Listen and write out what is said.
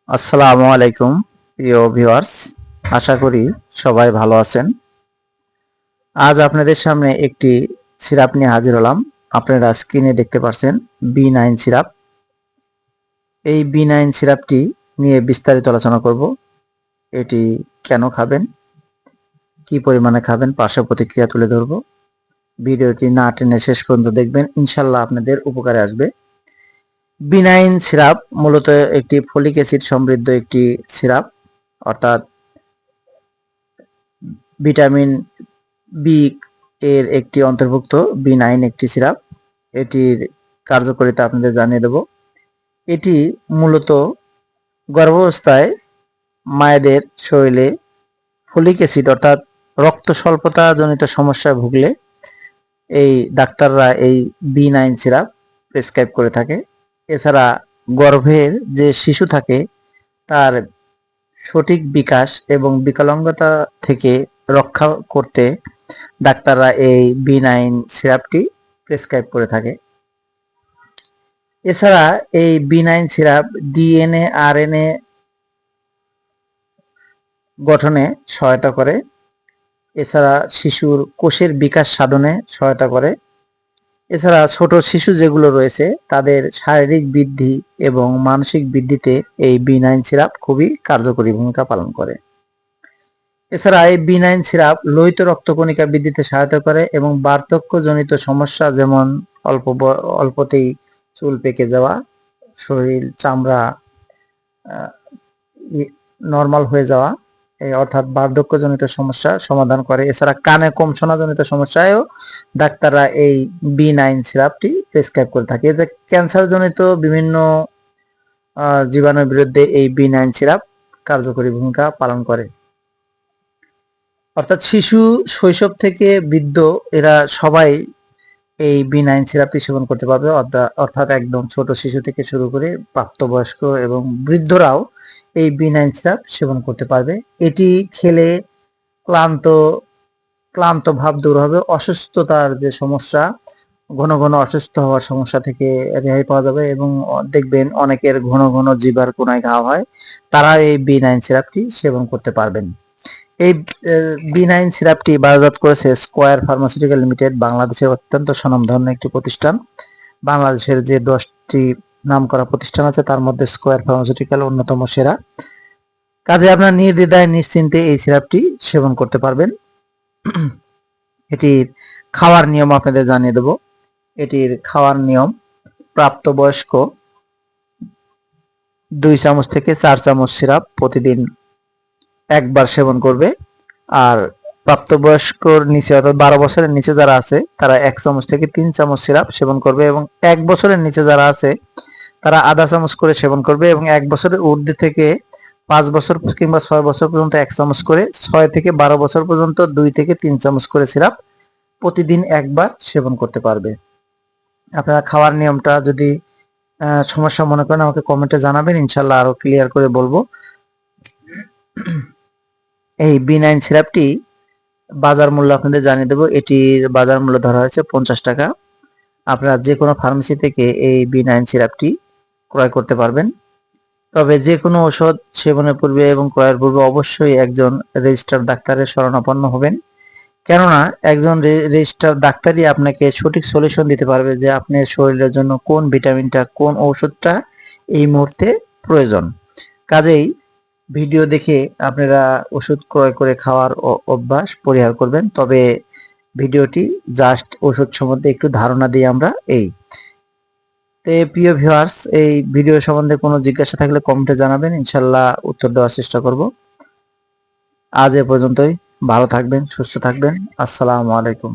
আসসালামু আলাইকুম প্রিয় ভিউয়ার্স, আশা করি সবাই ভালো আছেন। আজ আপনাদের সামনে একটি সিরাপ নিয়ে হাজির হলাম। আপনারা স্ক্রিনে দেখতে পাচ্ছেন B9 সিরাপ। এই B9 সিরাপটি নিয়ে বিস্তারিত আলোচনা করব। এটি কেন খাবেন, কি পরিমাণে খাবেন, পার্শ্ব প্রতিক্রিয়া তুলে ধরব। ভিডিওটি না টেনে শেষ পর্যন্ত দেখবেন, ইনশাল্লাহ আপনাদের উপকারে আসবে। B9 সিরাপ মূলত একটি ফলিক অ্যাসিড সমৃদ্ধ একটি সিরাপ, অর্থাৎ ভিটামিন বি এর একটি অন্তর্ভুক্ত B9 একটি সিরাপ। এটির কার্যকারিতা আপনাদের জানিয়ে দেব। এটি মূলত গর্ভাবস্থায় মায়েদের শরীরে ফলিক অ্যাসিড অর্থাৎ রক্ত স্বল্পতা জনিত সমস্যায় ভুগলে এই ডাক্তাররা এই B9 সিরাপ প্রেসক্রাইব করে থাকে। এছাড়া গর্ভের যে শিশু থাকে তার সঠিক বিকাশ এবং বিকলাঙ্গতা থেকে রক্ষা করতে ডাক্তাররা এই B9 সিরাপটি প্রেসক্রাইব করে থাকে। এছাড়া এই B9 সিরাপ ডিএনএ আরএনএ গঠনে সহায়তা করে। এছাড়া শিশুর কোষের বিকাশ সাধনে সহায়তা করে। এছাড়া ছোট শিশু যেগুলো রয়েছে তাদের শারীরিক বৃদ্ধি এবং মানসিক বৃদ্ধিতে এই B9 সিরাপ খুবই কার্যকরী ভূমিকা পালন করে। এছাড়া এই B9 সিরাপ লোহিত রক্তকণিকা বৃদ্ধিতে সহায়তা করে এবং বার্ধক্যজনিত সমস্যা যেমন অল্পতেই চুল পেকে যাওয়া, শরীর চামড়া নর্মাল হয়ে যাওয়া, অর্থাৎ বার্ধক্যজনিত সমস্যা সমাধান করে। এছাড়া কানে কম শোনাজনিত সমস্যায়ও ডাক্তাররা এই B9 সিরাপটি প্রেসক্রাইব করে থাকে। এতে ক্যান্সার জনিত বিভিন্ন জীবাণুর বিরুদ্ধে এই B9 সিরাপ কার্যকরী ভূমিকা পালন করে। অর্থাৎ শিশু, শৈশব থেকে বৃদ্ধ এরা সবাই এই B9 সিরাপটি সেবন করতে পারবে। অর্থাৎ একদম ছোট শিশু থেকে শুরু করে প্রাপ্তবয়স্ক এবং বৃদ্ধরাও এই B9 সিরাপ সেবন করতে পারবে। এটি খেলে ক্লান্ত ভাব দূর হবে, অসুস্থতার যে সমস্যা, ঘন ঘন অসুস্থ হওয়ার সমস্যা থেকে রেহাই পাওয়া যাবে এবং দেখবেন অনেকের ঘন ঘন জিহ্বার কোনায় ঘা হয়, তারা এই B9 সিরাপটি সেবন করতে পারবেন। এই B9 সিরাপটি বাজারজাত করেছে স্কয়ার ফার্মাসিউটিক্যাল লিমিটেড, বাংলাদেশের অত্যন্ত স্বনামধন্য একটি প্রতিষ্ঠান। বাংলাদেশের যে 10টি নামকরা প্রতিষ্ঠান আছে তার মধ্যে স্কয়ার ফার্মাসিউটিক্যাল অন্যতম সেরা। কাজে আপনার নির্দ্বিধায় নিশ্চিন্তে এই সিরাপটি সেবন করতে পারবেন। এটির খাওয়ার নিয়ম আপনাদের জানিয়ে দেব। এটির খাওয়ার নিয়ম: প্রাপ্তবয়স্ক 2 চামচ থেকে 4 চামচ সিরাপ প্রতিদিন একবার সেবন করবে। আর প্রাপ্তবয়স্কর নিচে অর্থাৎ 12 বছরের নিচে যারা আছে তারা 1 চামচ থেকে 3 চামচ সিরাপ সেবন করবে এবং 1 বছরের নিচে যারা আছে তারা আধা চামচ করে সেবন করবে এবং 1 বছরের ঊর্ধ্বে থেকে 5 বছর কিংবা 6 বছর পর্যন্ত 1 চামচ করে, 6 থেকে 12 বছর পর্যন্ত 2 থেকে 3 চামচ করে সিরাপ প্রতিদিন একবার সেবন করতে পারবে। আপনারা খাওয়ার নিয়মটা যদি সমস্যা মনে করেন আমাকে কমেন্টে জানাবেন, ইনশাল্লাহ আরো ক্লিয়ার করে বলবো। এই B9 সিরাপটি বাজার মূল্য আপনাদের জানিয়ে দেবো। এটির বাজার মূল্য ধরা হয়েছে 50 টাকা। আপনারা যে কোনো ফার্মেসি থেকে এই B9 সিরাপটি ক্রয় করতে পারবেন। তবে যে কোনো ওষুধ সেবনের পূর্বে এবং ক্রয়ের পূর্বে অবশ্যই একজন রেজিস্টার্ড ডাক্তারের শরণাপন্ন হবেন, কেননা একজন রেজিস্টার্ড ডাক্তারই আপনাকে সঠিক সলিউশন দিতে পারবে যে আপনার শরীরের জন্য কোন ভিটামিনটা, কোন ঔষধটা এই মুহূর্তে প্রয়োজন। কাজেই ভিডিও দেখে আপনারা ওষুধ ক্রয় করে খাওয়ার অভ্যাস পরিহার করবেন। তবে ভিডিওটি জাস্ট ওষুধ সম্বন্ধে একটু ধারণা দিই আমরা। প্রিয় ভিউয়ার্স, এই ভিডিও সম্বন্ধে কোনো জিজ্ঞাসা থাকলে কমেন্টে জানাবেন, ইনশাল্লাহ উত্তর দেওয়ার চেষ্টা করব। আজ এ পর্যন্তই। ভালো থাকবেন, সুস্থ থাকবেন। আসসালামু আলাইকুম।